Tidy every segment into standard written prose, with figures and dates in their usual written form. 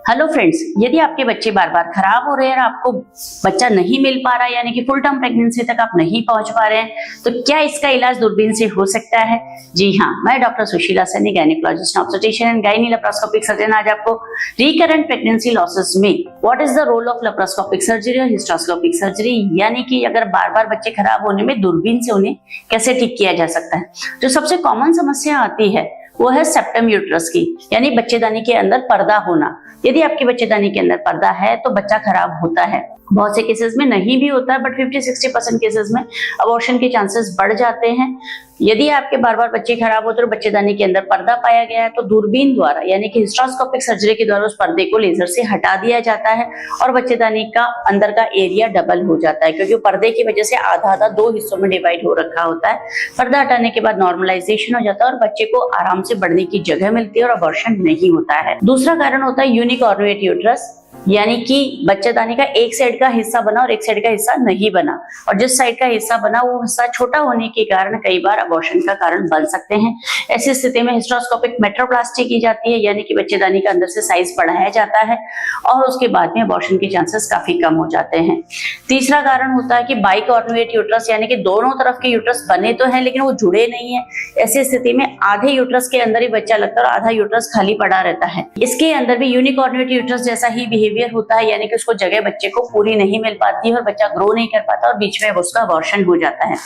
Hello friends, यदि आपके बच्चे बार बार खराब हो रहे हैं और आपको बच्चा नहीं मिल पा रहा है, यानी कि फुल टर्म प्रेगनेंसी तक आप नहीं पहुंच पा रहे हैं, तो क्या इसका इलाज दूरबीन से हो सकता है? जी हाँ, मैं doctor Sushila Saini, gynaecologist, obstetrician and gynae laparoscopic surgeon, आज आपको रिकरेंट प्रेगनेंसी लॉसेस में what is the role of laparoscopic surgery और हिस्टेरोस्कोपिक सर्जरी, यानी कि अगर बार बार बच्चे खराब होने में दूरबीन से उन्हें कैसे ठीक किया जा सकता है। जो सबसे कॉमन समस्या आती है वो है सेप्टम यूट्रस की, यानी बच्चेदानी के अंदर पर्दा होना। यदि आपके बच्चेदानी के अंदर पर्दा है तो बच्चा खराब होता है। बहुत से केसेस में नहीं भी होता है, बट 50-60% केसेस में अबॉर्शन के चांसेस बढ़ जाते हैं। यदि आपके बार बार बच्चे खराब होते हैं और बच्चेदानी के अंदर पर्दा पाया गया है तो दूरबीन द्वारा, यानी कि हिस्टेरोस्कोपिक सर्जरी के द्वारा उस पर्दे को लेजर से हटा दिया जाता है और बच्चेदानी का अंदर का एरिया डबल हो जाता है, क्योंकि पर्दे की वजह से आधा आधा दो हिस्सों में डिवाइड हो रखा होता है। पर्दा हटाने के बाद नॉर्मलाइजेशन हो जाता है और बच्चे को आराम से बढ़ने की जगह मिलती है और अबॉर्शन नहीं होता है। दूसरा कारण होता है यूनिकॉर्नुएट यूट्रस, यानी कि बच्चेदानी का एक साइड का हिस्सा बना और एक साइड का हिस्सा नहीं बना, और जिस साइड का हिस्सा बना वो हिस्सा छोटा होने के कारण कई बार अबॉर्शन का कारण बन सकते हैं। ऐसी स्थिति में हिस्टेरोस्कोपिक मेट्रोप्लास्टी की जाती है, यानी कि बच्चेदानी का अंदर से साइज बढ़ाया जाता है और उसके बाद में अबॉर्शन के चांसेस काफी कम हो जाते हैं। तीसरा कारण होता है कि बाइकॉर्नुएट यूट्रस, यानी कि दोनों तरफ के यूट्रस बने तो हैं लेकिन वो जुड़े नहीं है। ऐसी स्थिति में आधे यूट्रस के अंदर ही बच्चा लगता है और आधा यूट्रस खाली पड़ा रहता है। इसके अंदर भी यूनिकॉर्नुएट यूट्रस जैसा ही बिहेवियर होता है, यानी कि उसको जगह बच्चे को पूरी नहीं मिल पाती है और बच्चा ग्रो नहीं कर पाता और बीच में उसका अबॉर्शन हो जाता है।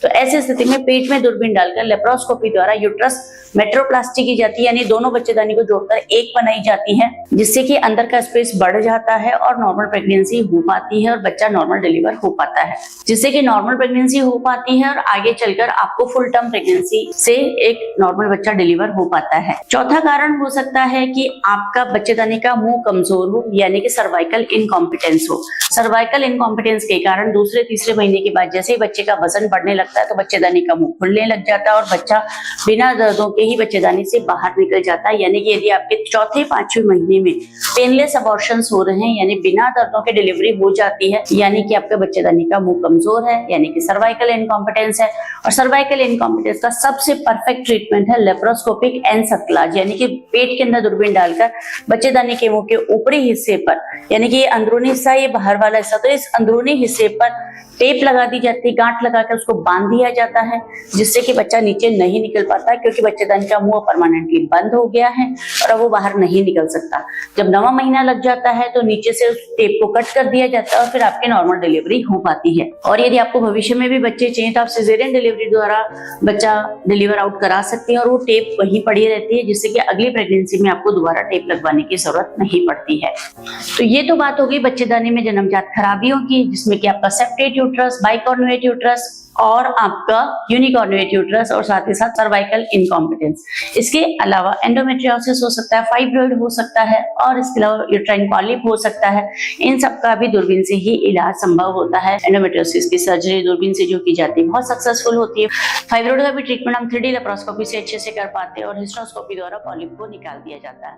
तो ऐसी स्थिति में पेट में दूरबीन डालकर लेप्रोस्कोपी द्वारा यूट्रस मेट्रोप्लास्टी की जाती है, यानी दोनों बच्चेदानी को जोड़कर एक बनाई जाती है, जिससे कि अंदर का स्पेस बढ़ जाता है और नॉर्मल प्रेगनेंसी हो पाती है और बच्चा नॉर्मल डिलीवर हो पाता है, जिससे कि नॉर्मल प्रेगनेंसी हो पाती है और आगे चलकर आपको फुल टर्म प्रेगनेंसी से एक नॉर्मल बच्चा डिलीवर हो पाता है। चौथा कारण हो सकता है कि आपका बच्चेदानी का मुंह कमजोर हो, यानी कि सर्वाइकल इनकॉम्पिटेंस हो। सर्वाइकल इनकॉम्पिटेंस के कारण दूसरे तीसरे महीने के बाद जैसे ही बच्चे का वजन बढ़ने लगता है तो बच्चेदानी का मुंह खुलने लग जाता है और बच्चा बिना दर्दों के ही बच्चेदानी से बाहर निकल जाता है। यानी कि यदि आपके चौथे पांचवें महीने में पेनलेस अबॉर्शंस हो रहे हैं, यानी बिना दर्दों के डिलीवरी हो जाती है, यानी कि आपके बच्चेदानी का मुंह कमजोर है, यानी कि सर्वाइकल इनकॉम्पिटेंस है। और सर्वाइकल इनकॉम्पिटेंस का सबसे परफेक्ट ट्रीटमेंट है लेप्रोस्कोपिक एनसक्लाज, यानी कि पेट के अंदर दूरबीन डालकर बच्चेदानी के मुंह के ऊपरी हिस्से पर, यानी कि ये अंदरूनी हिस्सा, ये बाहर वाला हिस्सा, तो इस अंदरूनी हिस्से पर टेप लगा दी जाती है, गांठ लगाकर उसको बांध दिया जाता है, जिससे कि बच्चा नीचे नहीं निकल पाता है, क्योंकि बच्चेदानी का मुंह परमानेंटली बंद हो गया है और अब वो बाहर नहीं निकल सकता। जब 9वां महीना लग जाता है तो नीचे से उस टेप को कट कर दिया जाता है और फिर आपकी नॉर्मल डिलीवरी हो पाती है। और यदि आपको भविष्य में भी बच्चे चाहिए तो आप सिजेरियन डिलीवरी द्वारा बच्चा डिलीवर आउट करा सकते हैं और वो टेप वहीं पड़ी रहती है, जिससे कि अगली प्रेगनेंसी में आपको दोबारा टेप लगवाने की जरूरत नहीं पड़ती है। तो ये तो बात हो गई बच्चेदानी में जन्मजात खराबियों की, जिसमें कि आपका सेप्टेट यूट्रस, बाइकॉर्नुएट यूट्रस और आपका यूनिकॉर्नुएट यूट्रस और साथ ही साथ सर्वाइकल इनकॉम्पिटेंस। इसके अलावा एंडोमेट्रियोसिस हो सकता है, फाइब्रॉइड हो सकता है और इसके अलावा यूट्राइन पॉलिप हो सकता है। इन सब का भी दूरबीन से ही इलाज संभव होता है। एंडोमेट्रियोसिस की सर्जरी दूरबीन से जो की जाती है बहुत सक्सेसफुल होती है। फाइब्रॉइड का भी ट्रीटमेंट हम 3D लेप्रोस्कोपी से अच्छे से कर पाते हैं और हिस्टेरोस्कोपी द्वारा पॉलिप को निकाल दिया जाता है।